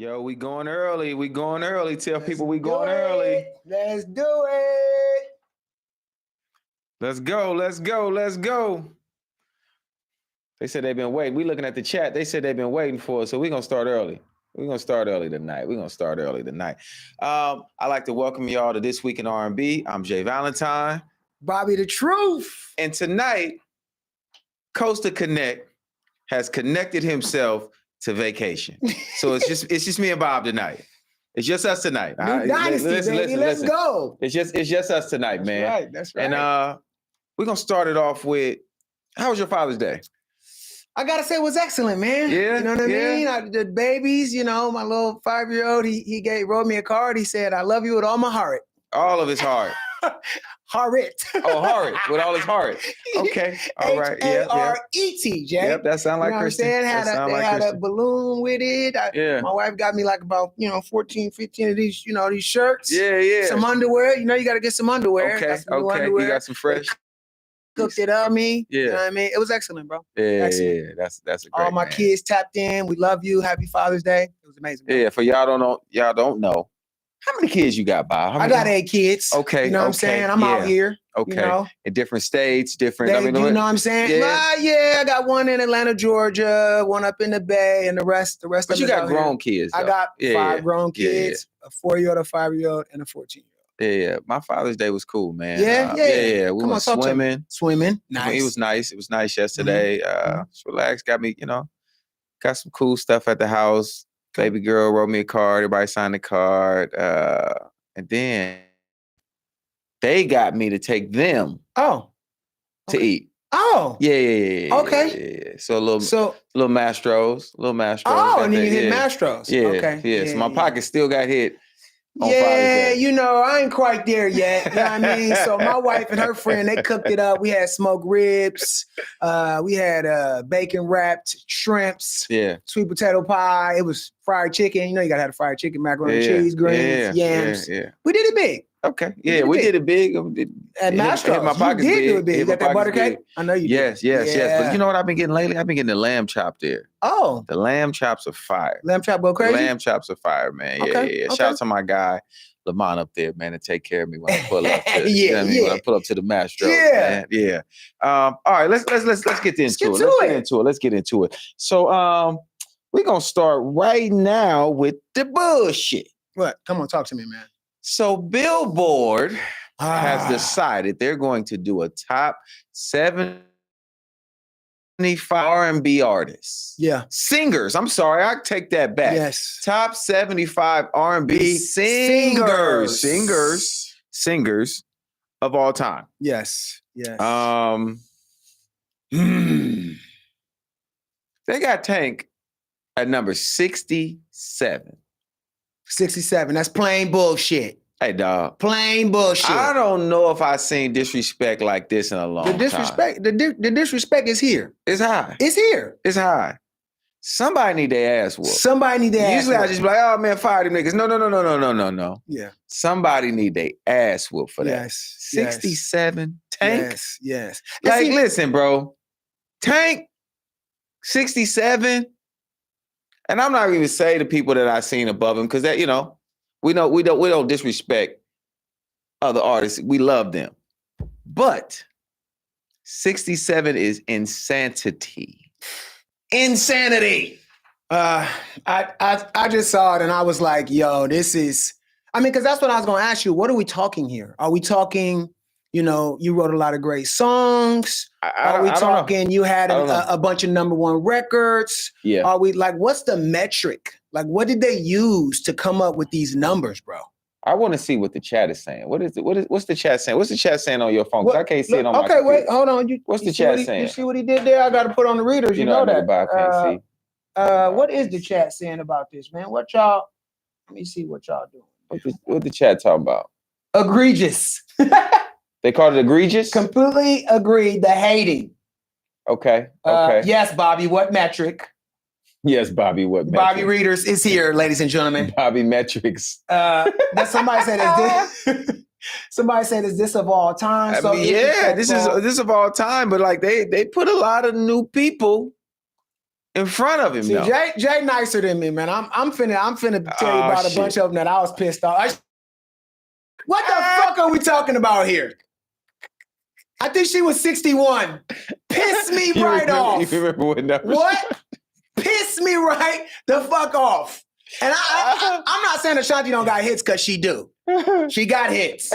Yo, we going early. We going early. Tell people we do going it. early. Let's do it. Let's go. Let's go. Let's go. They said they've been waiting. We looking at the chat. They said they've been waiting for us. So we're going to start early. We're going to start early tonight. I'd like to welcome y'all to This Week in R&B. I'm Jay Valentine. Bobby the Truth. And tonight, Costa Connect has connected himself to vacation. So it's just me and Bob tonight. It's just us tonight. New Dynasty, baby. Let's go. It's just us tonight, man. That's right. And we're gonna start it off with, how was your Father's Day? I gotta say it was excellent, man. Yeah. You know what I mean? The babies, my little 5-year-old, he wrote me a card. He said, "I love you with all my heart." All of his heart. Heart. Oh, heart. With all his heart. Okay. All right. Yeah. H-A-R-E-T, Jay. Yep, that sounds like Christian. They had a balloon with it. My wife got me like about 14, 15 of these, these shirts. Yeah. Some underwear. You got to get some underwear. Okay. Underwear. You got some fresh. Cooked it up, Yeah. You know what I mean? It was excellent, bro. Yeah, excellent. yeah. That's a great All my kids tapped in. We love you. Happy Father's Day. It was amazing. Bro. Yeah, for y'all don't know. How many kids you got, Bob? I got 8 kids. Okay. You know what I'm saying? I'm out here. Okay. In different states, you know what I'm saying? Yeah. I got one in Atlanta, Georgia, one up in the Bay, and the rest. But you got grown kids. I got 5 grown kids, a 4-year-old, a 5-year-old, and a 14-year-old. Yeah. My Father's Day was cool, man. Yeah. We went swimming. Swimming. Nice. It was nice. It was nice yesterday. Just relaxed. Got me, got some cool stuff at the house. Baby girl wrote me a card. Everybody signed the card. And then they got me to take them to eat. Oh. Yeah. Okay. Yeah. So a little Mastros. Oh, and then you hit Mastros. Yeah. Okay. Yeah. So my pocket still got hit. Yeah, I ain't quite there yet. You know what I mean? So my wife and her friend, they cooked it up. We had smoked ribs. We had bacon wrapped shrimps. Yeah. Sweet potato pie. It was fried chicken. You gotta have the fried chicken, macaroni and cheese, greens, yams. Yeah. We did it big. Okay. Yeah, we did it big. At Mastros, my pockets you did big. do it big. You got that butter cake? I know you did. Yes. But you know what I've been getting lately? I've been getting the lamb chop there. Oh. The lamb chops are fire. Lamb chop go crazy? The lamb chops are fire, man. Yeah. Shout out to my guy, Lamont up there, man, to take care of me when I pull up. When I pull up to the Mastros. Man. Yeah. All right, let's get Let's get into it. So we're gonna start right now with the bullshit. What? Come on, talk to me, man. So Billboard has decided they're going to do a top 75 R&B artists. Yeah. Singers. I'm sorry, I take that back. Yes. Top 75 R&B singers of all time. Yes. They got Tank at number 67. 67. That's plain bullshit. Hey, dog. Plain bullshit. I don't know if I've seen disrespect like this in a long time. The disrespect is here. It's high. It's here. It's high. Somebody need their ass whooped. Usually I just be like, oh man, fire them niggas. No. Yeah. Somebody need their ass whooped for that. Yes. 67 Tank. Yes. Like, listen, bro. Tank, 67. And I'm not even say the people that I've seen above him, because that, we don't disrespect other artists. We love them. But 67 is insanity. Insanity. I just saw it and I was like, yo, this is, because that's what I was going to ask you. What are we talking here? Are we talking, you wrote a lot of great songs? Are we talking you had a bunch of #1 records? Yeah. Are we what's the metric? What did they use to come up with these numbers, bro? I want to see what the chat is saying. What's the chat saying? What's the chat saying on your phone? Because I can't see it on my computer. Okay, wait, hold on. What's the chat saying? You see what he did there? I got to put on the readers. You know that. I can't see. What is the chat saying about this, man? Let me see what y'all doing. What the chat talking about? Egregious. They called it egregious? Completely agreed. The hating. Okay. Yes, Bobby, what metric? Yes, Bobby, what metric? Bobby Readers is here, ladies and gentlemen. Bobby Metrics. Somebody said, is this of all time? This is of all time, but they put a lot of new people in front of him. See, though. Jay nicer than me, man. I'm finna tell you about a bunch of them that I was pissed off. What the fuck are we talking about here? I think she was 61. Piss me off. You remember what number? What? Piss me right the fuck off. And I'm not saying Ashanti don't got hits because she do. She got hits.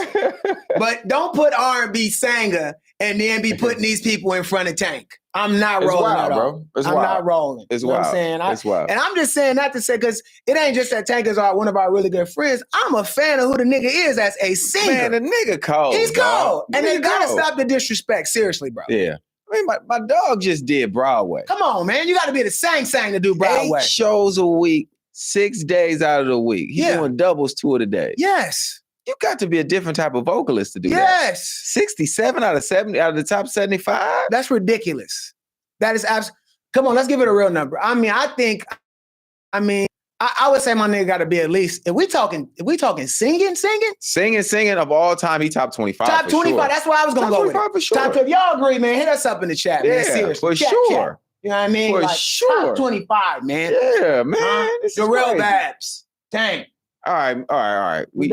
But don't put R&B singer and then be putting these people in front of Tank. I'm not rolling at all. I'm not rolling. It's you know wild. What I'm saying? It's wild. And I'm just saying that to say, because it ain't just that Tank is one of our really good friends. I'm a fan of who the nigga is as a singer. Man, the nigga cold. He's cold. And they gotta cold. stop the disrespect. Seriously, bro. Yeah. I mean, my dog just did Broadway. Come on, man. You gotta be the sang to do Broadway. 8 shows a week, 6 days out of the week. He's doing doubles 2 of the day. Yes. You got to be a different type of vocalist to do that. Yes. 67 out of 70 out of the top 75? That's ridiculous. That is absolutely. Come on, let's give it a real number. I mean, I would say my nigga got to be at least. If we talking singing of all time, he top 25. Top 25. Sure. That's why I was gonna go with it. For sure. Top 25. Y'all agree, man? Hit us up in the chat, man. Seriously, for sure. Chat. You know what I mean? For sure. Top 25, man. Yeah, man. The real Babs. Tank. All right. We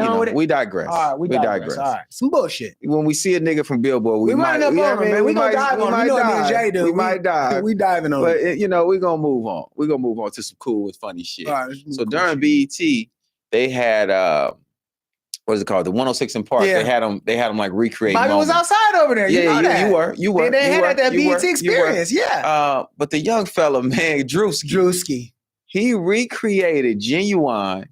digress. All right, we digress. All right, some bullshit. When we see a nigga from Billboard, we might up on him, man. We gonna dive on him. You know what me and Jay do. We might dive. We diving on it. But we're gonna move on. We're gonna move on to some cool and funny shit. All right, so during BET, they had what is it called? The 106 in Park. Yeah. They had them like recreate. Bobby was outside over there. You know that. You were. They had that BET experience. Yeah. But the young fella, man, Druski, he recreated Ginuwine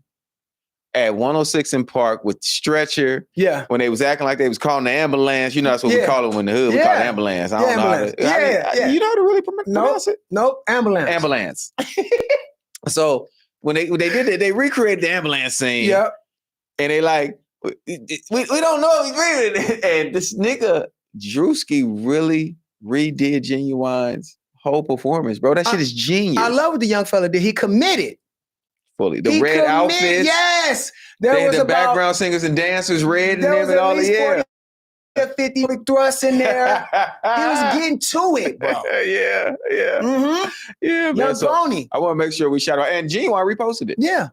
at 106 in Park with Stretcher. Yeah. When they was acting like they was calling the ambulance. You know, that's what we call it in the hood. We call it ambulance. I don't know how to. You know how to really pronounce it? Nope. Ambulance. So when they did it, they recreated the ambulance scene. Yep. And they like, we don't know if he recreated it. And this nigga, Druski, really redid Ginuwine's whole performance, bro. That shit is genius. I love what the young fella did. He committed. Fully. The red outfits. Yes. There was the background singers and dancers, red and them and all the year. 50 thrusts in there. He was getting to it, bro. Yeah. Mm-hmm. Yeah, man. Young Tony. I want to make sure we shout out. And Ginuwine reposted it. Yeah.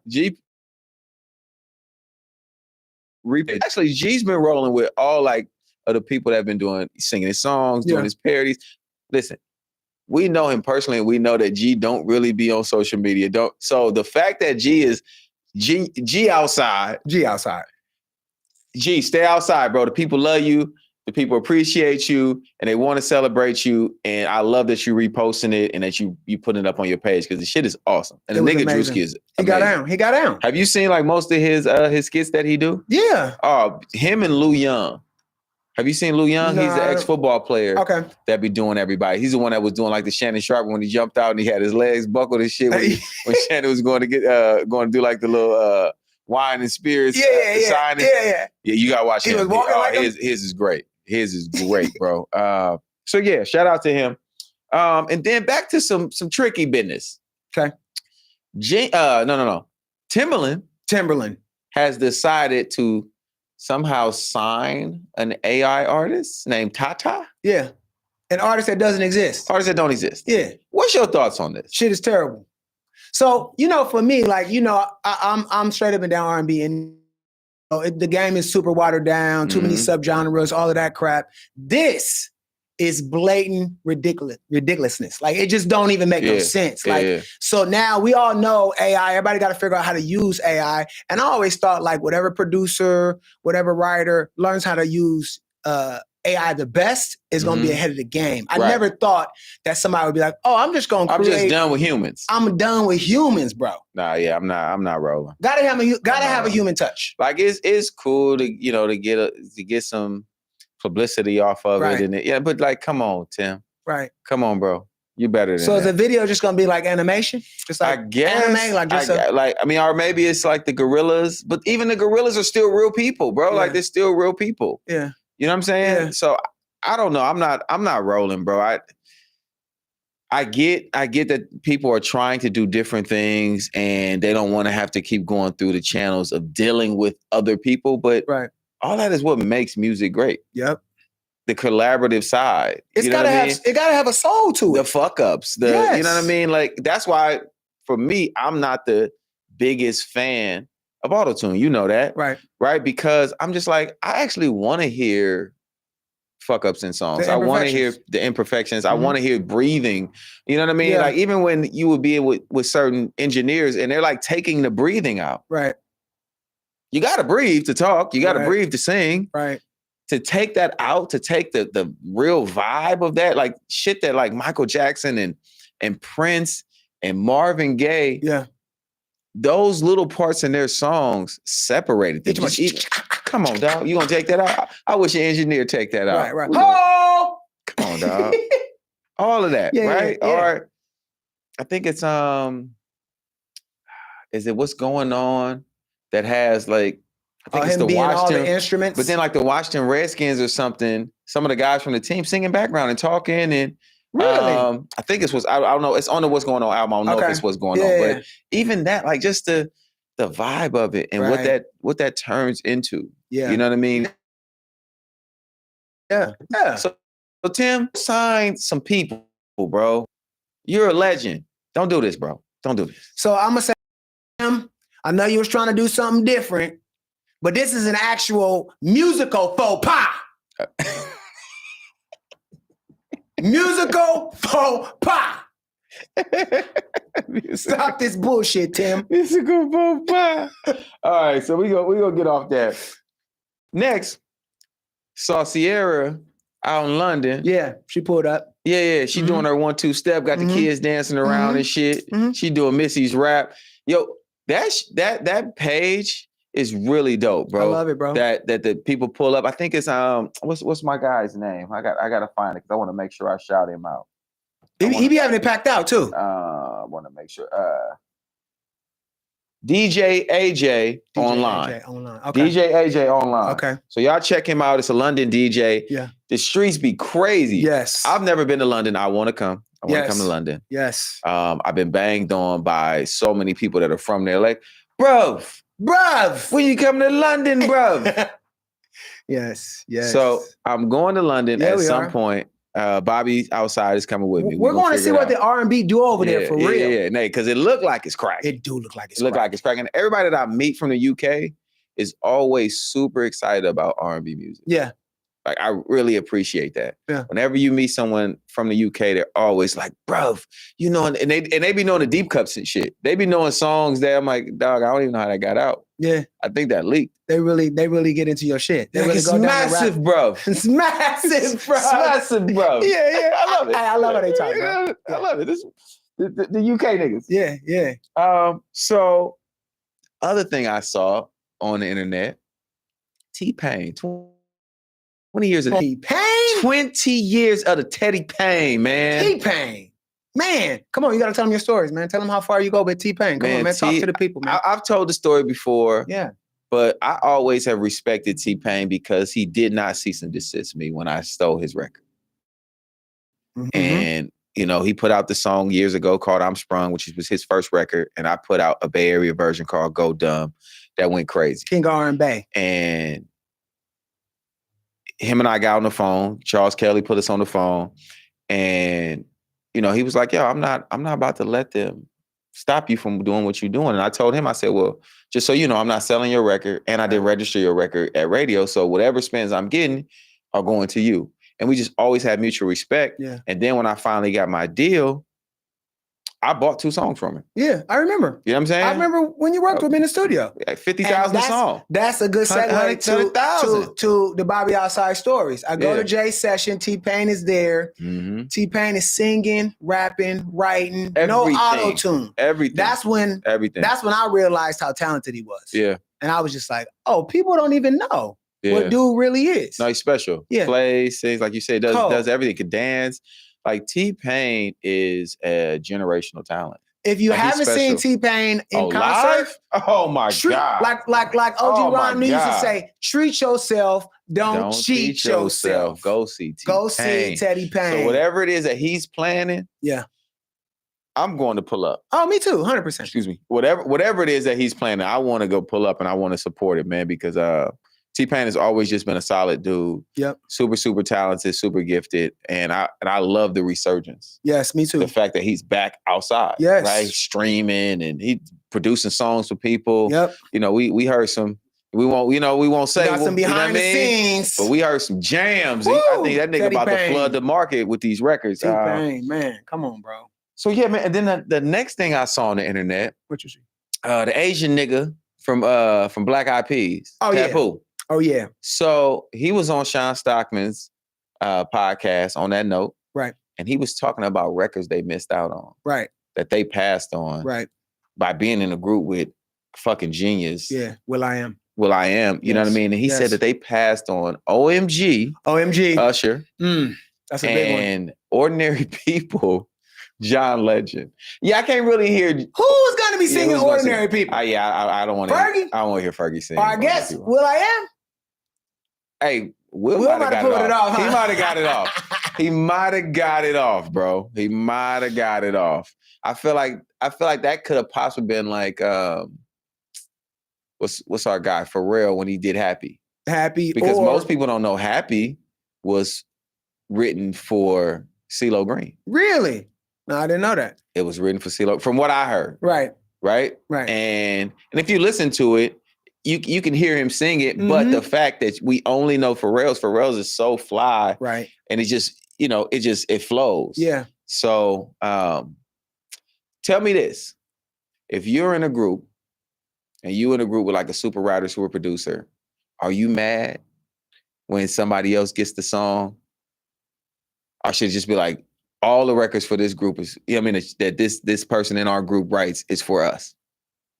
Actually, G's been rolling with all like of the people that have been singing his songs, doing his parodies. Listen, we know him personally, and we know that G don't really be on social media. So the fact that G outside. G, stay outside, bro. The people love you. The people appreciate you, and they want to celebrate you. And I love that you reposting it and that you putting it up on your page because the shit is awesome. And the nigga Druski is amazing. He got down. Have you seen like most of his skits that he do? Yeah. Oh, him and Lou Young. Have you seen Lou Young? No, He's the ex-football player. Okay. That be doing everybody. He's the one that was doing like the Shannon Sharp when he jumped out and he had his legs buckled and shit when Shannon was going to do like the little wine and spirits signing. Yeah, you gotta watch him. He was walking like his is great. His is great, bro. So yeah, shout out to him. And then back to some tricky business. Okay. No. Timberland has decided to somehow sign an AI artist named Tata. Yeah. An artist that doesn't exist. Artists that don't exist. Yeah. What's your thoughts on this? Shit is terrible. So, for me, like, I'm straight up and down R&B, and the game is super watered down, too many subgenres, all of that crap. This is blatant ridiculousness. Like, it just don't even make no sense. So now we all know AI. Everybody got to figure out how to use AI. And I always thought, like, whatever producer, whatever writer learns how to use AI the best is going to be ahead of the game. I never thought that somebody would be like, oh, I'm just going to create. I'm just done with humans. I'm done with humans, bro. Nah, yeah, I'm not rolling. Gotta have a human touch. Like it's cool to get some publicity off of it, and but like, come on, Tim. Right. Come on, bro. You better than so that. Is the video just gonna be like animation? Just like I guess. Anime, or maybe it's like the gorillas, but even the gorillas are still real people, bro. Yeah. Like they're still real people. Yeah. You know what I'm saying? Yeah. So I don't know. I'm not rolling, bro. I get that people are trying to do different things and they don't want to have to keep going through the channels of dealing with other people, but all that is what makes music great. Yep. the collaborative side. It gotta have a soul to it. The fuck ups. You know what I mean? Like, that's why for me, I'm not the biggest fan of autotune. You know that. Right? Because I'm just like, I actually want to hear fuck ups in songs. I want to hear the imperfections. I want to hear breathing. You know what I mean? Like, even when you would be with certain engineers and they're like taking the breathing out. Right. You got to breathe to talk. You got to breathe to sing. Right. To take that out, to take the real vibe of that, like shit that like Michael Jackson and Prince and Marvin Gaye, those little parts in their songs separated them. Come on, dog. You gonna take that out? I wish an engineer take that out. Right. Oh! Come on, dog. All of that, right? Yeah. Or I think it's is it What's Going On that has like, I think it's the Washington, all the instruments. But then like the Washington Redskins or something, some of the guys from the team singing background and talking and really? I think it's I don't know. It's on the What's Going On album. I don't know if it's What's Going On. But even that, like just the vibe of it and what that turns into. Yeah. You know what I mean? Yeah. So Tim, sign some people, bro. You're a legend. Don't do this, bro. Don't do this. So I'm gonna say, Tim, I know you was trying to do something different. But this is an actual musical faux pas. Musical faux pas. Stop this bullshit, Tim. Musical faux pas. All right, so we gonna get off that. Next, saw Ciara out in London. Yeah, she pulled up. Yeah. She doing her 1-2 step, got the kids dancing around and shit. She doing Missy's rap. Yo, that page is really dope, bro. I love it, bro. That the people pull up. I think it's what's my guy's name? I gotta find it because I want to make sure I shout him out. He be having it packed out too. I want to make sure. DJ AJ online. Okay. DJ AJ online. Okay. So y'all check him out. It's a London DJ. Yeah. The streets be crazy. Yes. I've never been to London. I want to come. I want to come to London. Yes. I've been banged on by so many people that are from there. Like, bruv, when you come to London, bruv. Yes. So I'm going to London at some point. Bobby outside is coming with me. We're going to see what the R&B do over there for real. Yeah, because it looked like it's cracking. It do look like it's cracking. Everybody that I meet from the UK is always super excited about R&B music. Yeah. Like, I really appreciate that. Yeah. Whenever you meet someone from the UK, they're always like, bruv, you know, and they be knowing the deep cuts and shit. They be knowing songs that I'm like, dog, I don't even know how that got out. Yeah. I think that leaked. They really get into your shit. They really it's massive, bruv. It's massive, bruv. It's massive, bruv. Yeah. I love it. I love how they talk, bro. I love it. This the UK niggas. Yeah. So other thing I saw on the internet, T-Pain. 20 years of T-Pain? 20 years of the Teddy Pain, man. T-Pain. Man, come on, you gotta tell them your stories, man. Tell them how far you go with T-Pain. Come on, man, talk to the people, man. I've told the story before. Yeah. But I always have respected T-Pain because he did not cease and desist me when I stole his record. And, you know, he put out the song years ago called I'm Sprung, which was his first record. And I put out a Bay Area version called Go Dumb that went crazy. King R&B. And him and I got on the phone. Charles Kelly put us on the phone. And, you know, he was like, yo, I'm not about to let them stop you from doing what you're doing. And I told him, I said, well, just so you know, I'm not selling your record and I didn't register your record at radio. So whatever spins I'm getting are going to you. And we just always had mutual respect. Yeah. And then when I finally got my deal, I bought 2 songs from him. Yeah, I remember. You know what I'm saying? I remember when you worked with me in the studio. Like 50,000 a song. That's a good segue to the Bobby Outside stories. I go to Jay's session. T-Pain is there. T-Pain is singing, rapping, writing. Everything. No auto-tune. Everything. That's when I realized how talented he was. Yeah. And I was just like, oh, people don't even know what dude really is. No, he's special. Yeah. Plays, sings, like you said, does everything. Could dance. Like T-Pain is a generational talent. If you haven't seen T-Pain in concert, oh my God. Like OG Ron used to say, treat yourself, don't cheat yourself. Go see T-Pain. Go see Teddy Pain. So whatever it is that he's planning, I'm going to pull up. Oh, me too, 100%. Excuse me. Whatever it is that he's planning, I want to go pull up and I want to support it, man, because T-Pain has always just been a solid dude. Yep. Super, super talented, super gifted. And I love the resurgence. Yes, me too. The fact that he's back outside. Yes. Right? He's streaming and he's producing songs for people. Yep. You know, we heard some, we won't say. Got some behind the scenes. But we heard some jams. Woo! I think that nigga Teddy about Payne. to flood the market with these records. T-Pain, man, come on, bro. So yeah, man. And then the next thing I saw on the internet, what you see? The Asian nigga from Black Eyed Peas, Taboo. Yeah. Oh yeah. So he was on Sean Stockman's podcast on that note, right? And he was talking about records they missed out on, right? That they passed on, right? By being in a group with fucking genius. Yeah, Will.i.am. Will.i.am, you know what I mean? And he said that they passed on OMG, Usher. That's a big one. And Ordinary People, John Legend. Yeah, I can't really hear. Who's going to be singing Ordinary People? I don't want to. Fergie? I don't want to hear Fergie sing. I guess Will.i.am. Hey, Will might have got it off. Huh? He might have got it off. He might have got it off, bro. He might have got it off. I feel like that could have possibly been like what's our guy Pharrell when he did Happy. Because most people don't know Happy was written for CeeLo Green. Really? No, I didn't know that. It was written for CeeLo, from what I heard. Right. And if you listen to it, you can hear him sing it, but the fact that we only know Pharrell's is so fly. Right. And it just, it flows. Yeah. So tell me this. If you're in a group and you in a group with like a super writer, super producer, are you mad when somebody else gets the song? Or should it just be like, all the records for this group is, that this person in our group writes is for us?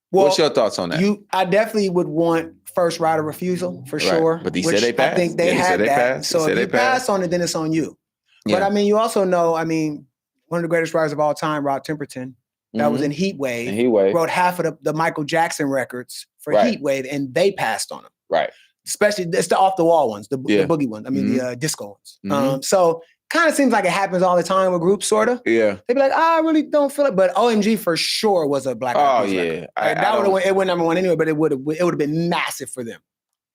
Well, what's your thoughts on that? I definitely would want first right of refusal for sure. But he said they passed. I think they had that. So if you pass on it, then it's on you. Yeah. But you also know, one of the greatest writers of all time, Rod Temperton, that was in Heat Wave, wrote half of the Michael Jackson records for Heat Wave, and they passed on them. Right. Especially it's the off the wall ones, the boogie ones. The disco ones. So kind of seems like it happens all the time with groups, sort of. Yeah. They'd be like, I really don't feel it. But OMG for sure was a Black Eyed Peas record. It went number one anyway, but it would have been massive for them.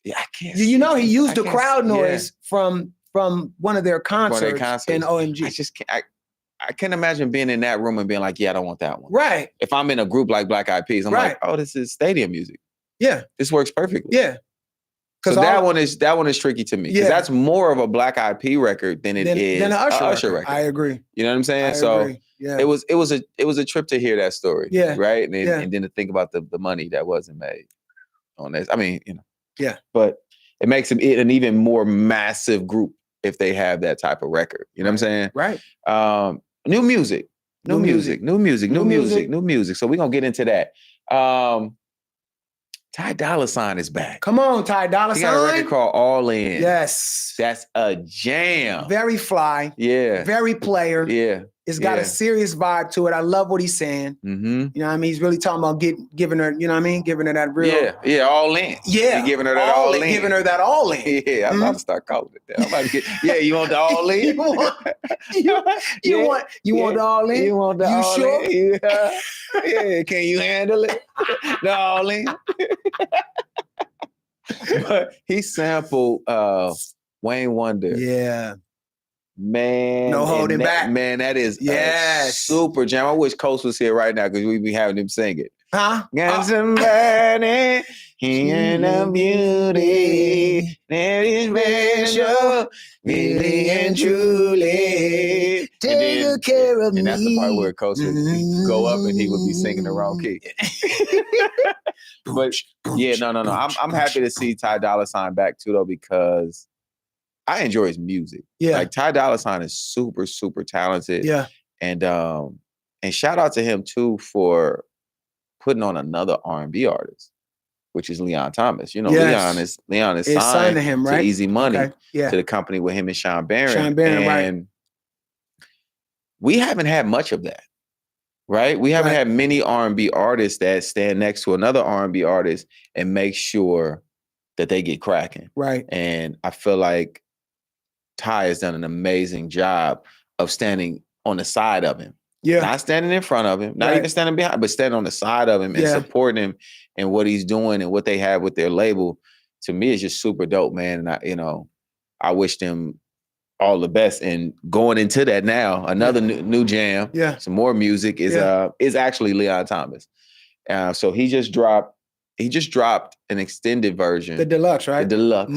Yeah, I can't. He used the crowd noise from one of their concerts in OMG. I just can't. I can't imagine being in that room and being like, yeah, I don't want that one. Right. If I'm in a group like Black Eyed Peas, I'm like, oh, this is stadium music. Yeah. This works perfectly. Yeah. So that one is tricky to me because that's more of a Black Eyed Peas record than an Usher record. I agree. You know what I'm saying? It was a trip to hear that story. Yeah. Right. And then to think about the money that wasn't made on this. Yeah. But it makes it an even more massive group if they have that type of record. You know what I'm saying? Right. New music. So we're gonna get into that. Ty Dolla $ign is back. Come on, Ty Dolla $ign. He got a record called All In. Yes. That's a jam. Very fly. Yeah. Very player. Yeah. It's got a serious vibe to it. I love what he's saying. Mm-hmm. You know what I mean? He's really talking about giving her, you know what I mean? Giving her that real. Yeah, all in. Yeah. He's giving her that all in. Giving her that all in. Yeah, I'm about to start calling it that. I'm about to get, you want the all in? you want the all in? You want the all sure? in? Yeah, can you handle it? The all in? But he sampled Wayne Wonder. Yeah. Man, no holding back. Man, that is a super jam. I wish Coast was here right now because we'd be having him sing it. Huh? Got somebody in the beauty that is special, really and truly. Take care of me. And that's the part where Coast would go up and he would be singing the wrong key. But yeah, no. I'm happy to see Ty Dolla $ign back too, though, because I enjoy his music. Yeah. Like Ty Dolla $ign is super, super talented. Yeah. And shout out to him too for putting on another R&B artist, which is Leon Thomas. You know, Leon is signed to him, right? To Easy Money, to the company with him and Sean Baron. Sean Baron, and we haven't had much of that, right? We haven't had many R&B artists that stand next to another R&B artist and make sure that they get cracking. Right. And I feel like Ty has done an amazing job of standing on the side of him. Yeah. Not standing in front of him, not even standing behind, but standing on the side of him and supporting him and what he's doing and what they have with their label to me, it's just super dope, man. And I wish them all the best. And going into that now, another new jam, some more music is actually Leon Thomas. So he just dropped an extended version. The deluxe, right? The deluxe.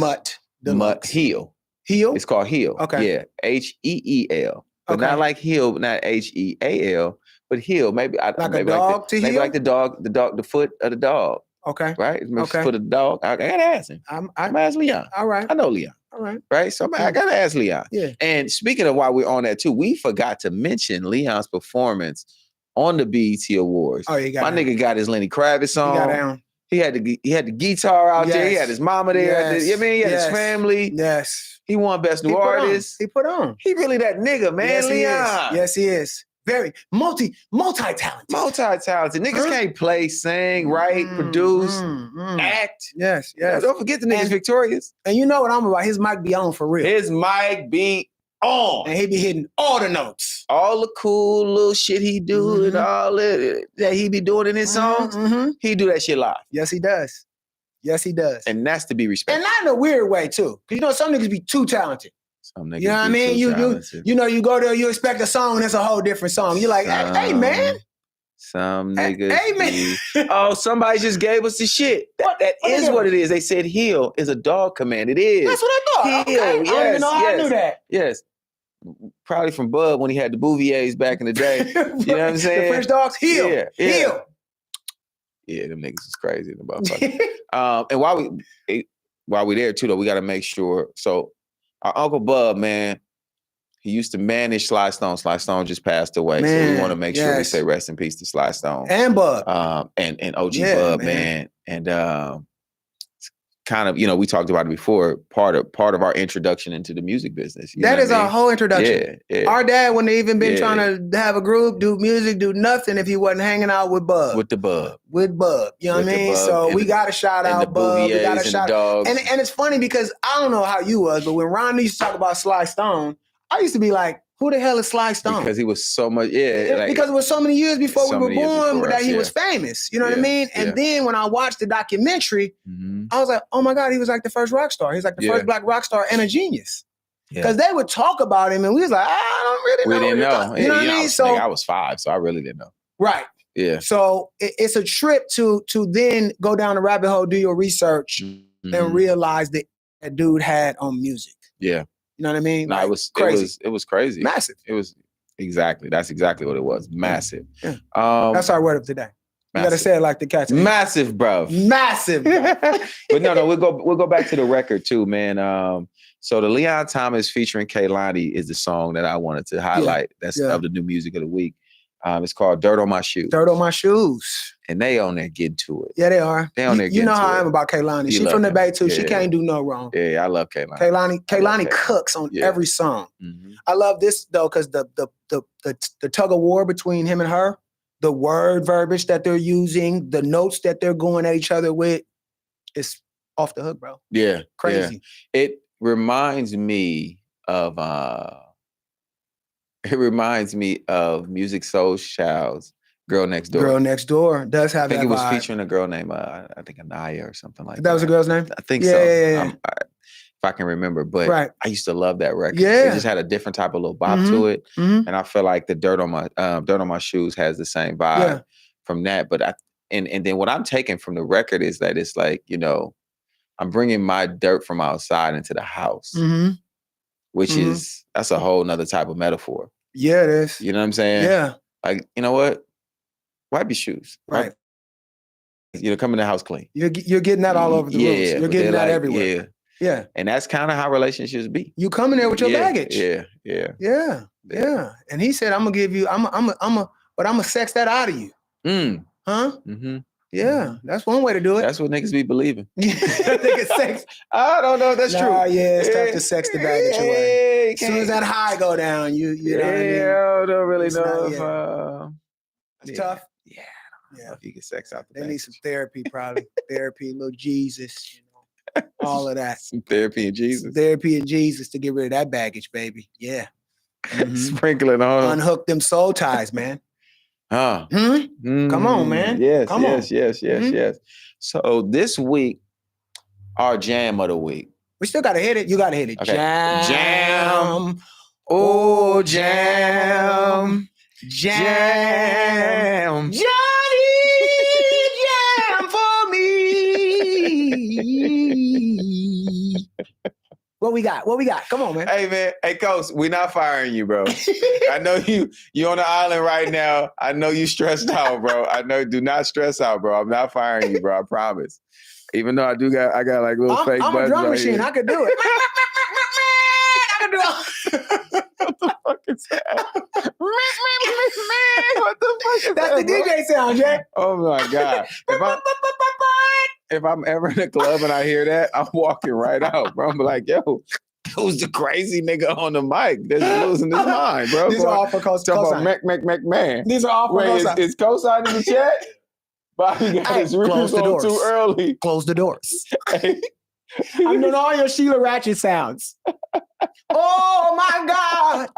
Mutt. Heel. Heel? It's called Heel. Okay. Yeah. H-E-E-L. But not like heel, not H-E-A-L, but heel. Maybe like a dog to heel? Maybe like the foot of the dog. Okay. Right? Okay. Foot of the dog. I gotta ask him. I'm ask Leon. All right. I know Leon. All right. Right? So I gotta ask Leon. Yeah. And speaking of why we're on that too, we forgot to mention Leon's performance on the BET Awards. Oh, My nigga got his Lenny Kravitz song. He got down. He had the guitar out there. He had his mama there. He had his family. Yes. He won Best New Artist. He put on. He really that nigga, man. Yes, Leon. Yes, he is. Very multi-talented. Multi-talented. Niggas can't play, sing, write, produce, act. Yes. Don't forget the niggas victorious. And you know what I'm about. His mic be on for real. His mic be on. And he be hitting all the notes. All the cool little shit he do and all that he be doing in his songs, he do that shit live. Yes, he does. Yes, he does. And that's to be respected. And not in a weird way, too. Because some niggas be too talented. Some niggas you know what I mean? You go there, you expect a song, and it's a whole different song. You're like, hey, man. Some niggas. Hey, man. Oh, somebody just gave us the shit. That is what it is. They said heel is a dog command. It is. That's what I thought. Heel. Okay. I don't even know how I knew that. Yes. Probably from Bud when he had the Bouviers back in the day. You know what I'm saying? The French dogs, heel. Yeah. Heel. Yeah, them niggas is crazy. And while we there too, though, we got to make sure. So our Uncle Bub, man, he used to manage Sly Stone. Sly Stone just passed away. So we want to make sure we say rest in peace to Sly Stone. And Bub. And OG Bub, man. And kind of, we talked about it before, part of our introduction into the music business. That is our whole introduction. Yeah. Our dad wouldn't even been trying to have a group, do music, do nothing if he wasn't hanging out with Bub. With Bub. You know what I mean? So we got to shout out Bub. We got to shout out. And it's funny because I don't know how you was, but when Ron used to talk about Sly Stone, I used to be like, who the hell is Sly Stone? Because he was so much, because it was so many years before we were born that he was famous. You know what I mean? And then when I watched the documentary, I was like, oh my God, he was like the first rock star. He's like the first black rock star and a genius. Because they would talk about him and we was like, I don't really know. We didn't know. You know what I mean? So I was 5, so I really didn't know. Right. Yeah. So it's a trip to then go down the rabbit hole, do your research, and realize that dude had on music. Yeah. You know what I mean? No, like, it was crazy. It was crazy. Massive. It was that's exactly what it was. Massive. Yeah. That's our word of today. You gotta say it like the cats. Massive, bro. Massive. But no, we'll go back to the record too, man. So the Leon Thomas featuring Kehlani is the song that I wanted to highlight. That's of the new music of the week. It's called Dirt on My Shoes. Dirt on My Shoes. And they on there getting to it. Yeah, they are. They on there getting to it. You know how I am about Kehlani. She from the Bay too. She can't do no wrong. Yeah, I love Kehlani. Kehlani cooks on every song. I love this though, because the tug of war between him and her, the word verbiage that they're using, the notes that they're going at each other with, it's off the hook, bro. Yeah. Crazy. Yeah. It reminds me of Music Soul Child's Girl Next Door. Girl Next Door does have that vibe. I think it was featuring a girl named, I think Anaya or something like that. That was a girl's name? I think so. Yeah. If I can remember. But I used to love that record. Yeah. It just had a different type of little bop to it. And I feel like the Dirt on My Shoes has the same vibe from that. But and then what I'm taking from the record is that it's like, I'm bringing my dirt from outside into the house, which that's a whole nother type of metaphor. Yeah, it is. You know what I'm saying? Yeah. Like, you know what? Wipe your shoes. Right. Come in the house clean. You're getting that all over the room. You're getting that everywhere. Yeah. And that's kind of how relationships be. You come in there with your baggage. Yeah. And he said, I'm gonna give you, but I'm gonna sex that out of you. Huh? Yeah, that's one way to do it. That's what niggas be believing. Sex. I don't know if that's true. Yeah, it's tough to sex the baggage away. As soon as that high go down, you know what I mean? I don't really know if... It's tough. Yeah, I don't know if you can sex out the They baggage. need some therapy, probably. Therapy, little Jesus, all of that. Some therapy and Jesus. Therapy and Jesus to get rid of that baggage, baby. Yeah. Sprinkling on. Unhook them soul ties, man. Come on, man. Yes, Come on. Yes. So this week, our jam of the week. We still gotta hit it. You gotta hit it. Okay. Jam. Oh, jam. Jam. Johnny, jam for me. What we got? Come on, man. Hey, man. Hey, Kos, we not firing you, bro. I know you on the island right now. I know you stressed out, bro. I know. Do not stress out, bro. I'm not firing you, bro. I promise. Even though I got like little fake buttons. I'm a drum right machine. here. I could do it. I can do it. What the fuck is that? What the fuck is That's that, the DJ sound, Jay. Oh my God. If I'm ever in a club and I hear that, I'm walking right out, bro. I'm like, yo, who's the crazy nigga on the mic that's losing his mind, bro? These are all for Kosine. Man. These are all for Kosine. Is Kosine in the chat? Bobby got his reviews on too early. Close the doors. Hey. I'm doing all your Sheila Ratchet sounds. Oh my God.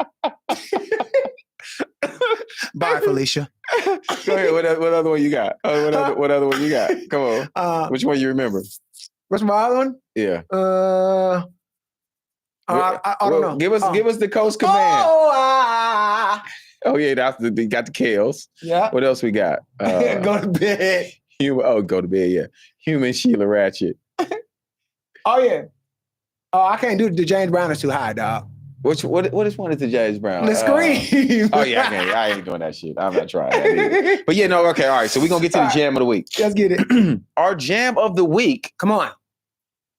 Bye, Felicia. Go ahead. What other one you got? What other one you got? Come on. Which one you remember? What's my other one? Yeah. I don't know. Give us the Coast Command. Oh yeah, they got the Kales. Yeah. What else we got? Go to bed. Go to bed. Yeah. Human Sheila Ratchet. Oh yeah. Oh, I can't do the James Brown is too high, dog. What is one of the James Brown? The Scream. Oh yeah, I ain't doing that shit. I'm not trying that either. But yeah, no, okay, all right. So we're gonna get to the jam of the week. Let's get it. Our jam of the week. Come on.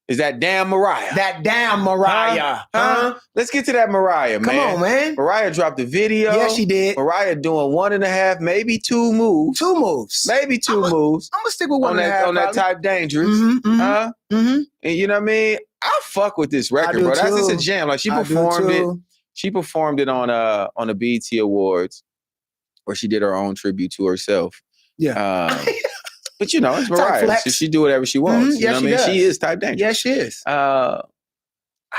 Is that damn Mariah. That damn Mariah. Huh? Let's get to that Mariah, man. Come on, man. Mariah dropped the video. Yeah, she did. Mariah doing 1.5, maybe 2 moves. 2 moves. Maybe 2 moves. I'm gonna stick with 1.5. On that Type Dangerous. And you know what I mean? I fuck with this record, bro. That's just a jam. Like she performed it. She performed it on the BET Awards, where she did her own tribute to herself. Yeah. But you know, it's Mariah. So she do whatever she wants. You know what I mean? Does. She is Type Dangerous. Yeah, she is. I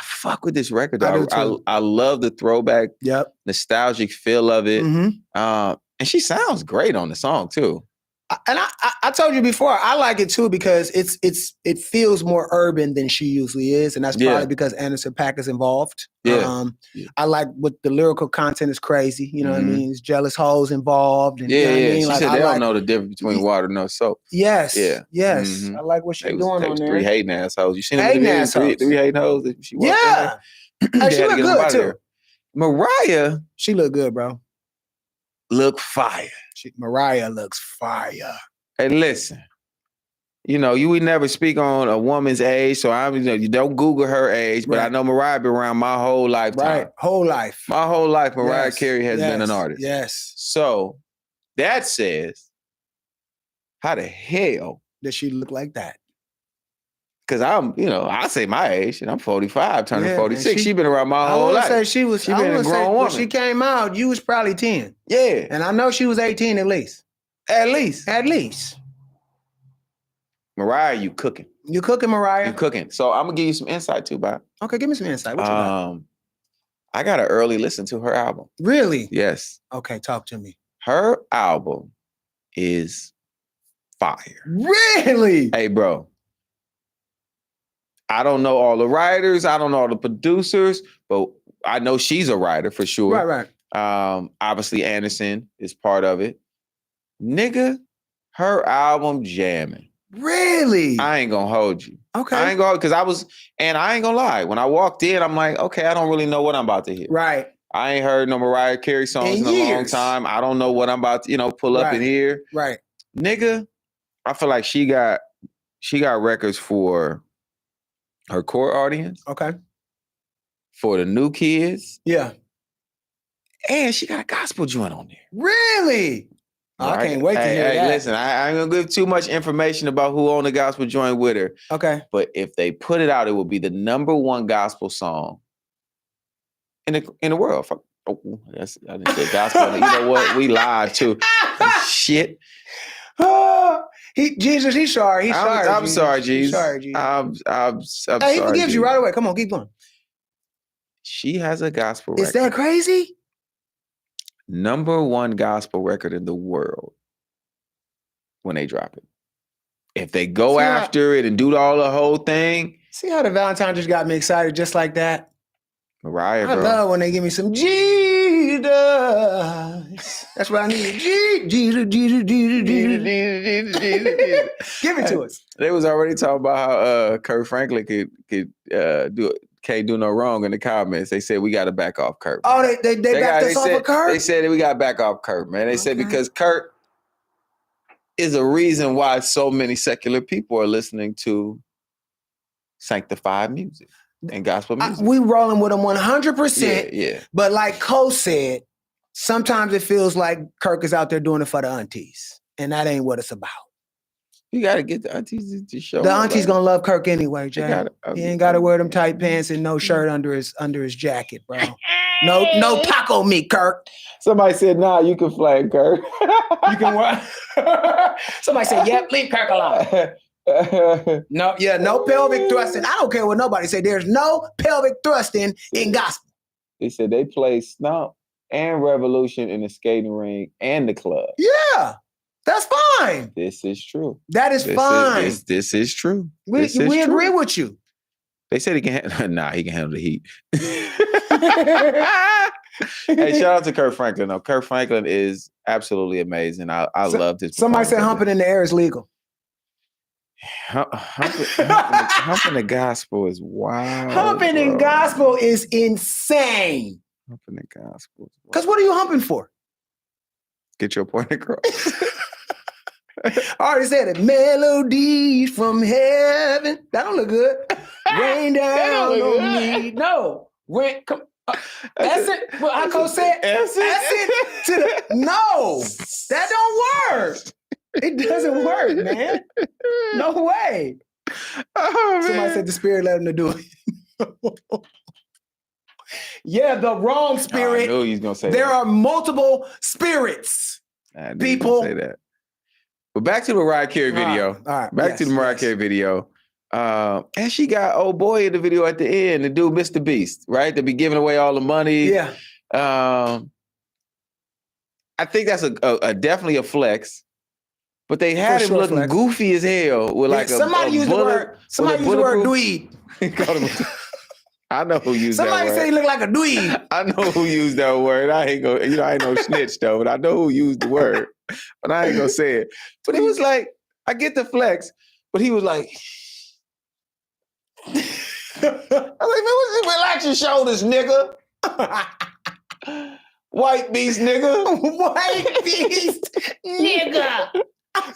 fuck with this record. I love the throwback, nostalgic feel of it. And she sounds great on the song too. And I told you before, I like it too because it feels more urban than she usually is, and that's probably because Anderson .Paak is involved. I like what the lyrical content is crazy. You know what I mean? There's jealous hoes involved. And, you know what I mean? She said they don't know the difference between water and soap. Yes. I like what she's doing on there. 3 hating assholes. You seen them? 3 hating hoes that she walked in? She look good too. There. Mariah, she look good, bro. Look fire. Mariah looks fire. Hey, listen. You know, you would never speak on a woman's age, so you don't Google her age, but I know Mariah been around my whole lifetime. Right, whole life. My whole life, Mariah Carey has been an artist. Yes. So, that says, how the hell does she look like that? Because I say my age, and I'm 45, turning 46. She been around my whole life. I would say she been a grown woman. When she came out, you was probably 10. Yeah. And I know she was 18 at least. At least. Mariah, you cooking. You cooking, Mariah. You cooking. So I'm going to give you some insight too, Bob. Okay, give me some insight. What you got? I got to early listen to her album. Really? Yes. Okay, talk to me. Her album is fire. Really? Hey, bro. I don't know all the writers. I don't know all the producers, but I know she's a writer for sure. Right. Obviously, Anderson is part of it. Nigga, her album jamming. Really? I ain't gonna hold you. Okay. I ain't gonna, because I ain't gonna lie. When I walked in, I'm like, okay, I don't really know what I'm about to hear. Right. I ain't heard no Mariah Carey songs in a long time. I don't know what I'm about to, pull up in here. Right. Nigga, I feel like she got records for her core audience. Okay. For the new kids. Yeah. And she got a gospel joint on there. Really? I can't wait to hear that. Listen, I ain't gonna give too much information about who owned the gospel joint with her. Okay. But if they put it out, it will be the #1 gospel song in the world. I didn't say gospel. You know what? We lied too. Shit. Jesus, he's sorry. I'm sorry, Jesus. Sorry, Jesus. I'm sorry. He forgives you right away. Come on, keep going. She has a gospel record. Is that crazy? #1 gospel record in the world when they drop it. if they go after it and do all the whole thing. See how the Valentine just got me excited just like that? Mariah, I love when they give me some Jesus. That's what I need. Jesus. Give it to us. They was already talking about how Kurt Franklin can't do no wrong in the comments. They said we got to back off Kurt. Oh, they backed us off of Kurt? They said we got to back off Kurt, man. They said because Kurt is a reason why so many secular people are listening to sanctified music and gospel music. We rolling with them 100%. Yeah. But like Cole said, sometimes it feels like Kirk is out there doing it for the aunties. And that ain't what it's about. You got to get the aunties to show. The aunties going to love Kirk anyway, Jay. He ain't got to wear them tight pants and no shirt under his jacket, bro. No taco meat, Kirk. Somebody said, nah, you can flag Kirk. You can what? Somebody said, yep, leave Kirk alone. No pelvic thrusting. I don't care what nobody say. There's no pelvic thrusting in gospel. They said they play Stomp and Revolution in the skating ring and the club. Yeah, that's fine. This is true. That is fine. This is true. We agree with you. They said he can he can handle the heat. Hey, shout out to Kurt Franklin. No, Kurt Franklin is absolutely amazing. I loved his. Somebody said humping in the air is legal. Humping the gospel is wild. Humping in gospel is insane. Humping the gospel. Because what are you humping for? Get your point across. I already said it. Melodies from heaven. That don't look good. Rain down on me. No. Come. That's it. What Hako said. That's it. No. That don't work. It doesn't work, man. No way. Oh, somebody said the spirit led him to do it. Yeah, the wrong spirit. I knew he was gonna say there that. Are multiple spirits. People. Say that. But back to the Mariah Carey video. All right. Back to the Mariah Carey video. And she got old boy in the video at the end, the dude Mr. Beast, right? To be giving away all the money. Yeah. I think that's a definitely a flex. But they had him looking goofy as hell with like somebody used the word dweeb. I know who used somebody that word. Somebody say he look like a dweeb. I know who used that word. I ain't no snitch though, but I know who used the word. But I ain't gonna say it. But it was like, I get the flex, but he was like, I was like, man, relax your shoulders, nigga. White beast, nigga. White beast, nigga.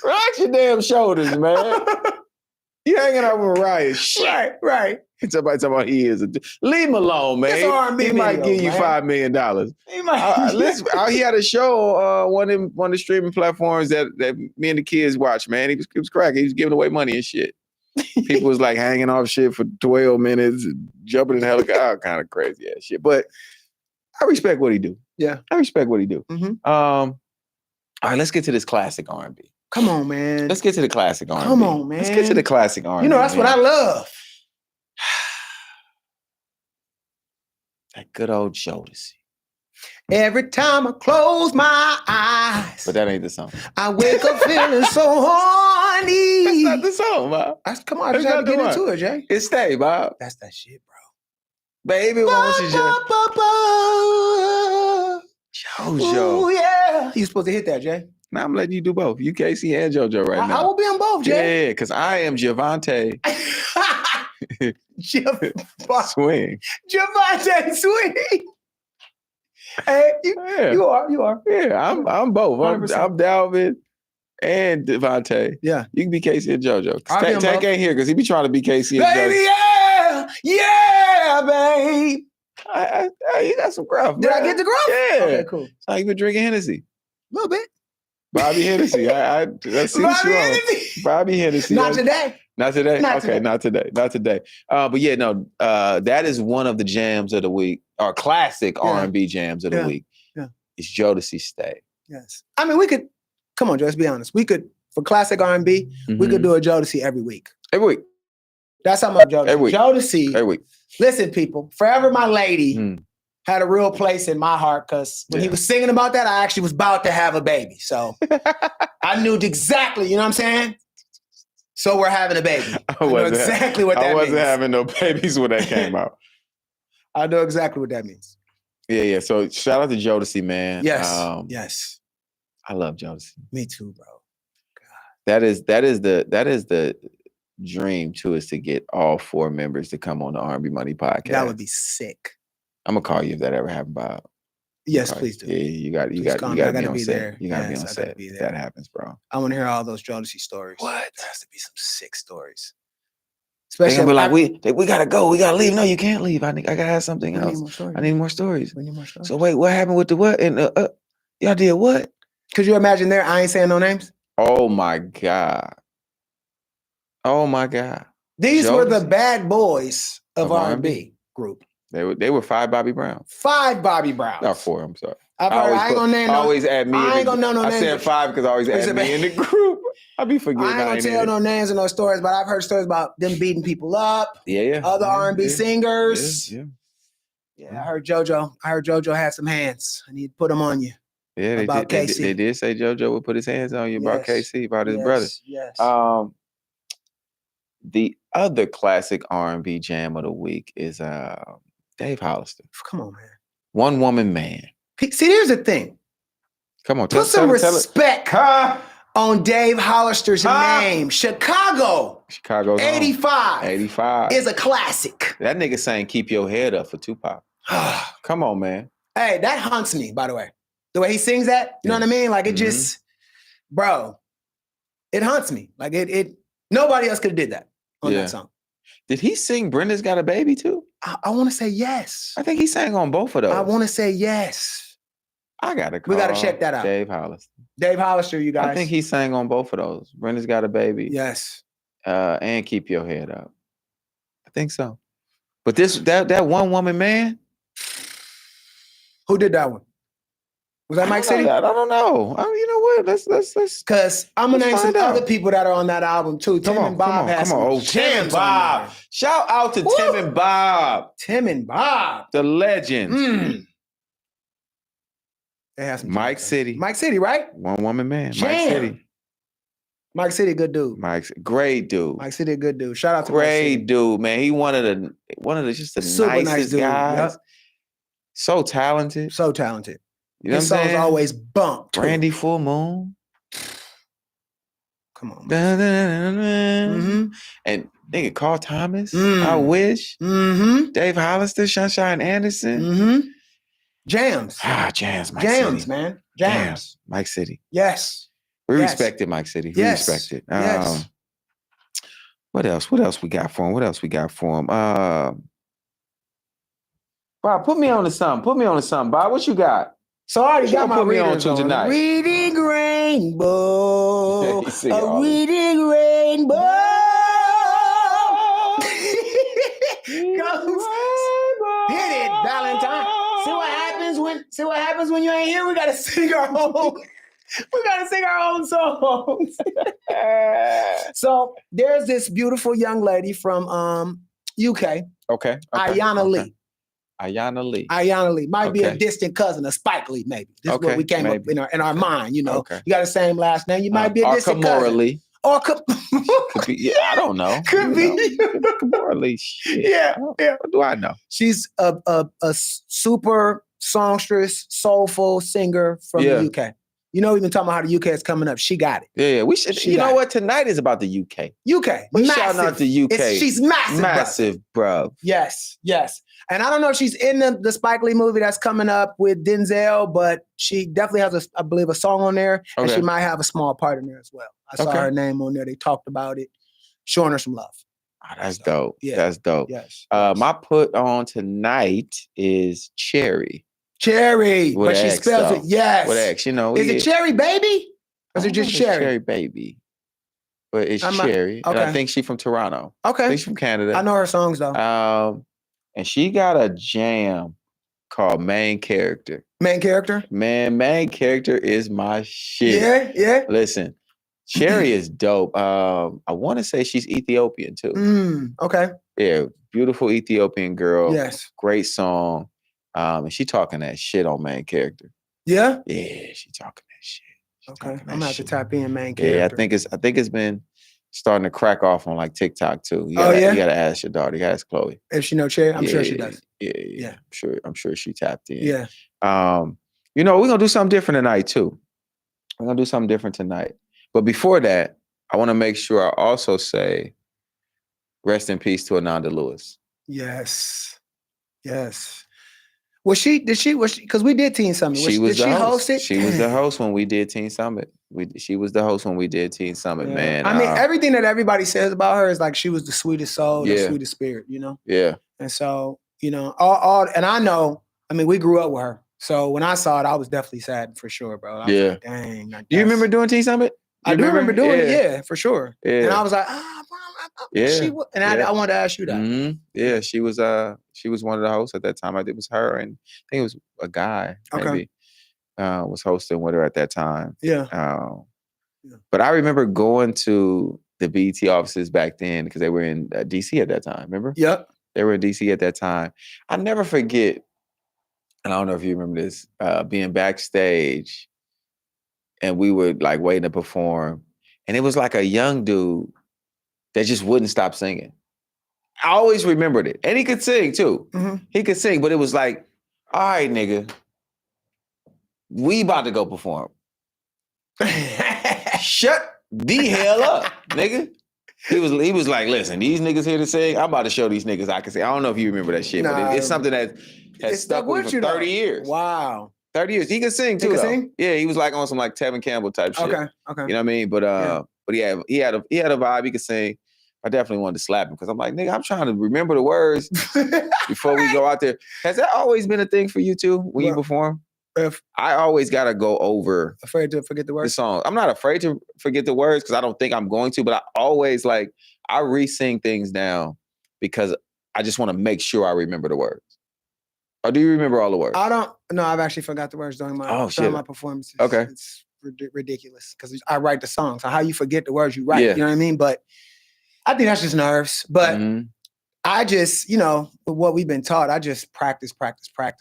Relax your damn shoulders, man. You hanging out with Mariah. Shit. Right. Somebody talking about he is leave him alone, man. He might give you $5 million. He had a show on one of the streaming platforms that me and the kids watch, man. He was cracking. He was giving away money and shit. People was like hanging off shit for 12 minutes, jumping in the helicopter, kind of crazy ass shit. But I respect what he do. Yeah. I respect what he do. Mm-hmm. All right, let's get to this classic R&B. Come on, man. Let's get to the classic R&B. Come on, man. Let's get to the classic R&B. You know, that's what I love. That good old Jodeci. Every time I close my eyes. But that ain't the song. I wake up feeling so horny. That's not the song, Bob. Come on, I just had to get into it, Jay. It stay, Bob. That's that shit, bro. Baby, won't you just... JoJo. Oh, yeah. You supposed to hit that, Jay. Now I'm letting you do both. You Casey and JoJo right now. I will be on both, Jay. Yeah, because I am Javante. Swing. Javante Swing. Hey, you are. Yeah, I'm both. I'm Dalvin and Devontae. Yeah. You can be Casey and JoJo. Tank ain't here because he be trying to be Casey and baby, JoJo. Yeah, babe. You got some gruff, Did I get the gruff? Yeah. Okay, cool. How you been drinking Hennessy? A little bit. Bobby Hennessy. I see Bobby Hennessy. Bobby Hennessy. Not today. Not today? Not okay, today. not today. But yeah, no, that is one of the jams of the week, or classic R&B jams of the week. Yeah. It's Jodeci Stay. Yes. I mean, we could, come on, Joe, let's be honest. We could, for classic R&B, we could do a Jodeci every week. Every week. That's how much Jodeci. Every week. Jodeci. Every week. Listen, people, Forever My Lady had a real place in my heart because when he was singing about that, I actually was about to have a baby. So I knew exactly, you know what I'm saying? So we're having a baby. I know exactly what that means. I wasn't having no babies when that came out. I know exactly what that means. Yeah. So shout out to Jodeci, man. Yes. Yes. I love Jodeci. Me too, bro. God. That is the dream too, is to get all 4 members to come on the R&bMoney podcast. That would be sick. I'm gonna call you if that ever happens, Bob. Yes, please do. Yeah, you got to be on set. You got to be on set if that happens, bro. I want to hear all those Jodeci stories. What? There has to be some sick stories. Especially they're gonna be like, we gotta go. We gotta leave. No, you can't leave. I gotta have something else. I need more stories. We need more stories. So wait, what happened with the what? And y'all did what? Could you imagine there? I ain't saying no names. Oh my God. Oh my God. These were the bad boys of R&B group. They were 5 Bobby Browns. 5 Bobby Browns. Not 4. I'm sorry. I ain't gonna name no. Always add me. I ain't gonna know no names. I said 5 because I always add me in the group. I be forgetting. I ain't gonna tell no names and no stories, but I've heard stories about them beating people up. Yeah. Other R&B singers. Yeah. I heard JoJo had some hands. I need to put them on you. Yeah, about KC. They did say JoJo would put his hands on you about KC, about his brother. Yes. The other classic R&B jam of the week is Dave Hollister. Come on, man. One Woman Man. See, here's the thing. Come on, put some respect on Dave Hollister's name. Chicago's 85 is a classic. That nigga saying "Keep Your Head Up" for Tupac. Come on, man. Hey, that haunts me, by the way. The way he sings that, you know what I mean? Like it just, bro, it haunts me. Like it nobody else could have did that on that song. Did he sing Brenda's Got a Baby too? I want to say yes. I think he sang on both of those. I want to say yes. I gotta call. We gotta check that out. Dave Hollister. Dave Hollister, you guys. I think he sang on both of those. Brenda's Got a Baby. Yes. And Keep Your Head Up. I think so. But that One Woman Man. Who did that one? Was that Mike City? I don't know. You know what? Let's. Because I'm gonna name some other people that are on that album too. Tim and Bob has some jams. Tim and Bob. Shout out to Tim and Bob. Tim and Bob, the legends. They have some Mike City. Mike City, right? One Woman Man. Jam. Mike City. Mike City, good dude. Great dude. Mike City, a good dude. Shout out to great dude, man. He one of the just the super nicest guys. Yep. So talented. So talented. You know his songs always bump. Brandy Full Moon. Come on, man. And nigga, Carl Thomas. I Wish. Dave Hollister, Sunshine Anderson. Jams. Jams, Mike Jams, City. Man. Jams. Mike City. Yes. We respected Mike City. We respected. Yes. What else? What else we got for him? Bob, put me on to something. Bob, what you got? So I already got my readers on tonight. Reading Rainbow. A reading rainbow. Hit it, Valentine. See what happens when you ain't here? We gotta sing our own. Songs. So there's this beautiful young lady from UK. Okay. Ayana Lee. Ayana Lee might be a distant cousin of Spike Lee, maybe. This is what we came up in our mind, you know. Okay. You got the same last name. You might be a distant cousin. Lee. Or could be, I don't know. Could be. Kamora Lee. Shit. Yeah. What do I know? She's a super songstress, soulful singer from the UK. You know, we've been talking about how the UK is coming up. She got it. Yeah, we should. You know what? Tonight is about the UK. We shout out the UK. She's massive. Massive, bro. Yes. And I don't know if she's in the Spike Lee movie that's coming up with Denzel, but she definitely has, I believe, a song on there. And she might have a small part in there as well. I saw her name on there. They talked about it, showing her some love. Oh, that's dope. Yeah. That's dope. Yes. My put on tonight is Chxrry. Chxrry, but she spells it. Yes. With X, you know. Is it Chxrry Baby? Or is it just Chxrry? Chxrry Baby. But it's Chxrry. Okay. And I think she's from Toronto. Okay. I think she's from Canada. I know her songs though. And she got a jam called Main Character. Main Character? Man, Main Character is my shit. Yeah. Listen, Chxrry is dope. I want to say she's Ethiopian too. Okay. Yeah, beautiful Ethiopian girl. Yes. Great song. And she talking that shit on Main Character. Yeah? Yeah, she talking that shit. Okay. I'm gonna have to type in Main Character. Yeah, I think it's been starting to crack off on like TikTok too. You gotta ask your daughter. You gotta ask Chloe. If she know Chxrry, I'm sure she does. Yeah. I'm sure she tapped in. Yeah. We're gonna do something different tonight too. We're gonna do something different tonight. But before that, I want to make sure I also say rest in peace to Ananda Lewis. Yes. Was she, because we did Teen Summit. Did she host it? She was the Damn. host when we did Teen Summit. She was the host when we did Teen Summit, man. I mean, everything that everybody says about her is like she was the sweetest soul, the sweetest spirit, you know? Yeah. And so, and I know, I mean, we grew up with her. So when I saw it, I was definitely sad for sure, bro. I was like, dang. Like, do you remember doing Teen Summit? I do remember doing it, yeah, for sure. Yeah. And I was like, I wanted to ask you that. Mm-hmm. Yeah, she was one of the hosts at that time. I think it was her, and I think it was a guy maybe was hosting with her at that time. Yeah. But I remember going to the BET offices back then because they were in DC at that time. Remember? Yep. They were in DC at that time. I never forget, and I don't know if you remember this, being backstage, and we were like waiting to perform, and it was like a young dude that just wouldn't stop singing. I always remembered it. And he could sing too. Mm-hmm. He could sing, but it was like, all right, nigga, we about to go perform. Shut the hell up, nigga. He was like, listen, these niggas here to sing, I'm about to show these niggas I can sing. I don't know if you remember that shit, but it's something that has stuck with me for 30 years. Wow. 30 years. He could sing too, though. Yeah, he was like on some like Tevin Campbell type shit. Okay. You know what I mean? But he had a vibe. He could sing. I definitely wanted to slap him because I'm like, nigga, I'm trying to remember the words before we go out there. Has that always been a thing for you too when you perform? I always gotta go over. Afraid to forget the words? The song. I'm not afraid to forget the words because I don't think I'm going to, but I always I re-sing things down because I just want to make sure I remember the words. Or do you remember all the words? I've actually forgot the words during my performances. Okay. It's ridiculous because I write the song. So how you forget the words you write, you know what I mean? But I think that's just nerves. But I just, what we've been taught, I just practice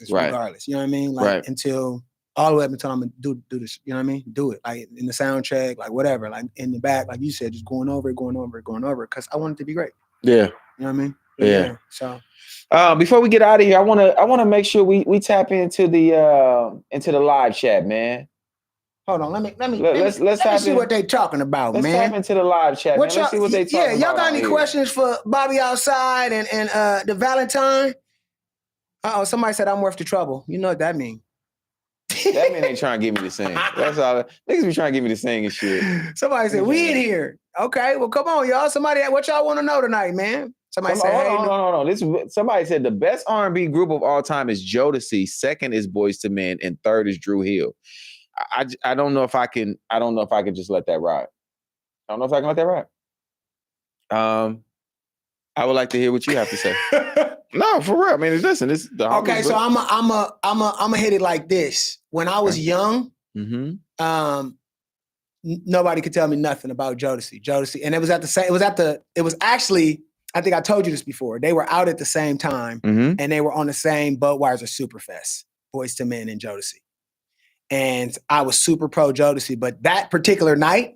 regardless. You know what I mean? Until all the way up until I'm gonna do this, you know what I mean? Do it. Like in the sound check, like whatever, like in the back, like you said, just going over it, because I want it to be great. Yeah. You know what I mean? Yeah. So before we get out of here, I wanna make sure we tap into the live chat, man. Hold on, let me see what they talking about, man. Let's tap into the live chat, man. Let's see what they talking about. Yeah, y'all got any questions for Bobby outside and the Valentine? Somebody said I'm worth the trouble. You know what that mean? That mean they trying to get me to sing. That's all. Niggas be trying to get me to sing and shit. Somebody said, we in here. Okay, well, come on, y'all. What y'all want to know tonight, man? Somebody said, hey. No. Somebody said the best R&B group of all time is Jodeci. Second is Boyz II Men, and third is Dru Hill. I don't know if I can just let that ride. I don't know if I can let that ride. I would like to hear what you have to say. No, for real. I mean, listen, this the okay. So I'm a hit it like this. When I was young, nobody could tell me nothing about Jodeci, and it was actually. I think I told you this before. They were out at the same time, and they were on the same Budweiser Superfest. Boyz II Men and Jodeci. And I was super pro Jodeci, but that particular night,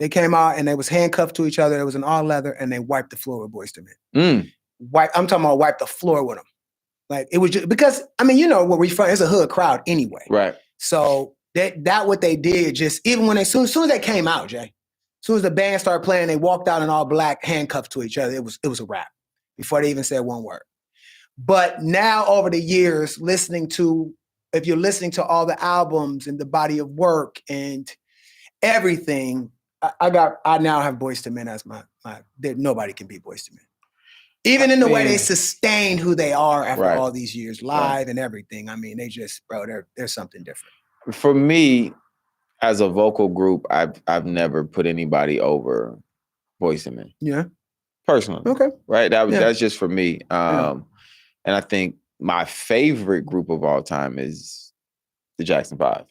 they came out and they was handcuffed to each other. It was an all leather, and they wiped the floor with Boyz II Men. I'm talking about wipe the floor with them. Like it was just because where we from, it's a hood crowd anyway. Right. So that what they did, just even when as soon as they came out, Jay, as soon as the band started playing, they walked out in all black, handcuffed to each other. It was a wrap before they even said one word. But now over the years, if you're listening to all the albums and the body of work and everything, I now have Boyz II Men as my nobody can beat Boyz II Men. Even in the way they sustain who they are after all these years, live and everything. I mean, they just, bro, there's something different. For me, as a vocal group, I've never put anybody over Boyz II Men. Yeah. Personally. Okay. Right? That's just for me. And I think my favorite group of all time is the Jackson 5.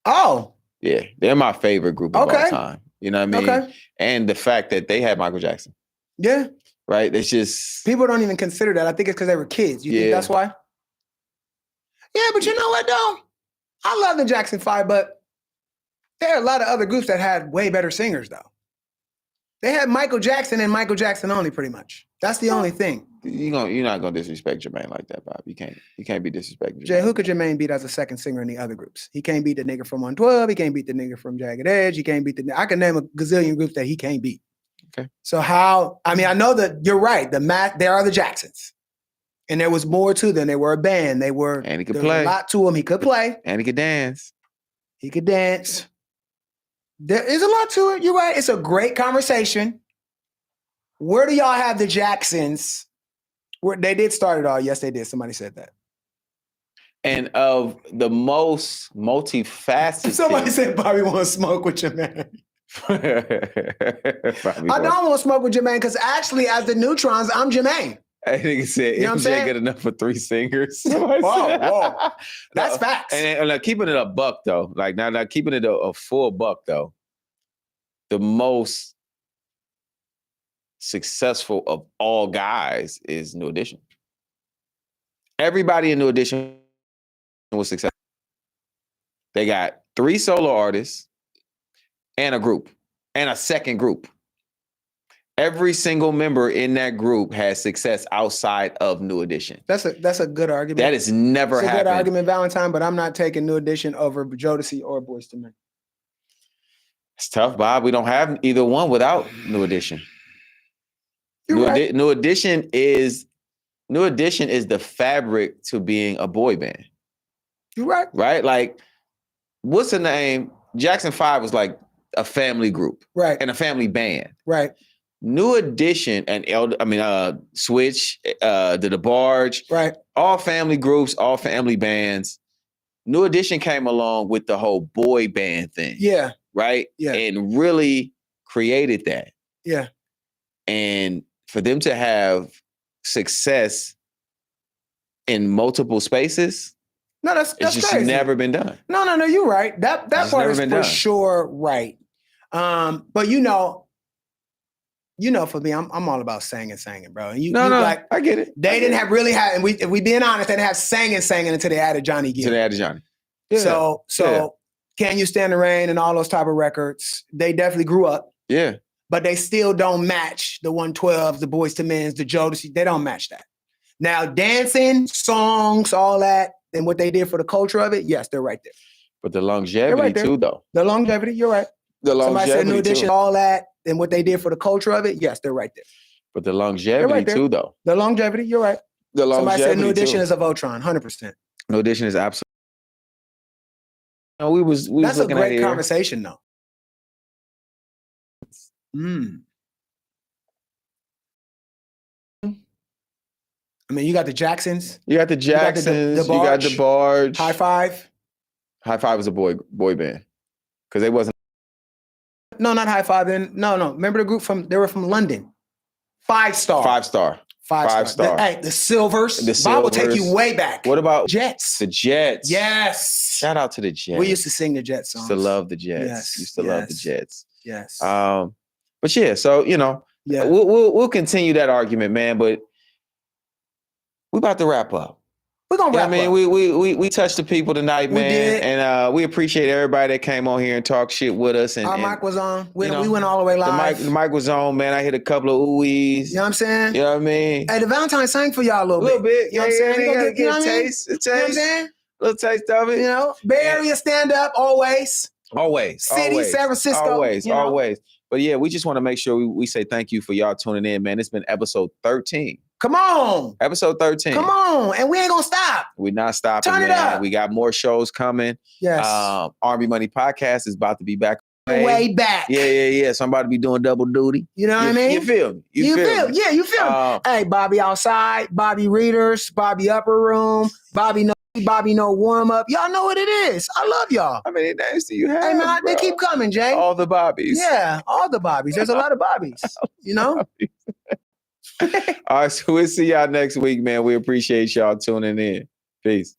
Oh. Yeah. They're my favorite group of all time. You know what I mean? Okay. And the fact that they had Michael Jackson. Yeah. Right? It's just... People don't even consider that. I think it's because they were kids. You think that's why? Yeah, but you know what, though? I love the Jackson 5, but there are a lot of other groups that had way better singers, though. They had Michael Jackson and Michael Jackson only, pretty much. That's the only thing. You're not gonna disrespect Jermaine like that, Bob. You can't be disrespecting. Jay, who could Jermaine beat as a second singer in the other groups? He can't beat the nigga from 112. He can't beat the nigga from Jagged Edge. He can't beat the. I can name a gazillion groups that he can't beat. Okay. So how? I mean, I know that you're right. There are the Jacksons, and there was more to them. They were a band. They were. And he could play. A lot to him. He could play. And he could dance. He could dance. There is a lot to it. You're right. It's a great conversation. Where do y'all have the Jacksons? Where they did start it all. Yes, they did. Somebody said that. And of the most multifaceted. Somebody said Bobby want to smoke with your man. I don't want to smoke with Jermaine because actually, as the Neutrons, I'm Jermaine. I think it said MJ good enough for 3 singers. Whoa. That's facts. And keeping it a buck though, like now keeping it a full buck though, the most successful of all guys is New Edition. Everybody in New Edition was successful. They got 3 solo artists and a group and a second group. Every single member in that group has success outside of New Edition. That's a good argument. That has never happened. It's a good argument, Valentine, but I'm not taking New Edition over Jodeci or Boyz II Men. It's tough, Bob. We don't have either one without New Edition. New Edition is the fabric to being a boy band. You're right. Right? Like, what's the name? Jackson 5 was like a family group. Right. And a family band. Right. New Edition and Switch, the Barge. Right. All family groups, all family bands. New Edition came along with the whole boy band thing. Yeah. Right? Yeah. And really created that. Yeah. And for them to have success in multiple spaces, that's just crazy. Never been done. No, you're right. That part is for sure right. But you know, for me, I'm all about singing, bro. And like, I get it. They didn't have, and if we being honest, they didn't have singing until they added Johnny Gill. Until they added Johnny. Yeah. So Can You Stand the Rain and all those type of records, they definitely grew up. Yeah. But they still don't match the 112s, the Boyz II Men, the Jodeci. They don't match that. Now, dancing, songs, all that, and what they did for the culture of it, yes, they're right there. But the longevity too, though. The longevity, you're right. The longevity, somebody said New Edition, all that, and what they did for the culture of it, yes, they're right there. But the longevity too, though. The longevity, you're right. The longevity. Somebody said New Edition is a Voltron, 100%. New Edition is absolutely. No, we was That's looking a great at conversation, though. I mean, you got the Jacksons. You got the Jacksons. You got the Barge. High Five. High Five was a boy band because they wasn't. No, not High Five. Then no. Remember the group they were from London. 5 Star. 5 Star. 5 Star. The Silvers. Bob will take you way back. What about Jets? The Jets. Yes. Shout out to the Jets. We used to sing the Jets songs. Used to love the Jets. Yes. Used to love the Jets. Yes. But yeah, so we'll continue that argument, man. But we about to wrap up. We're gonna wrap up. I mean, we touched the people tonight, man. We did. And we appreciate everybody that came on here and talked shit with us. And our mic was on. We went all the way live. The mic was on, man. I hit a couple of oohies. You know what I'm saying? You know what I mean? Hey, the Valentine sang for y'all a little bit. You know what I'm saying? You know get a taste. A taste. You know what I'm saying? A little taste of it. You know, Bay Area stand up always. City, San Francisco. Always. But yeah, we just want to make sure we say thank you for y'all tuning in, man. It's been episode 13. Come on. Episode 13. Come on. And we ain't going to stop. We're not stopping, Turn it up. We got more shows coming. Yes. R&bMoney podcast is about to be back. Way back. Yeah. So I'm about to be doing double duty. You know what I mean? You feel me? You feel me? Yeah, you feel me. Hey, Bobby outside, Bobby readers, Bobby upper room, Bobby no warm up. Y'all know what it is. I love y'all. How many names do you have? Hey, man, they keep coming, Jay. All the Bobbies. Yeah, all the Bobbies. There's a lot of Bobbies, you know? All right, so we'll see y'all next week, man. We appreciate y'all tuning in. Peace.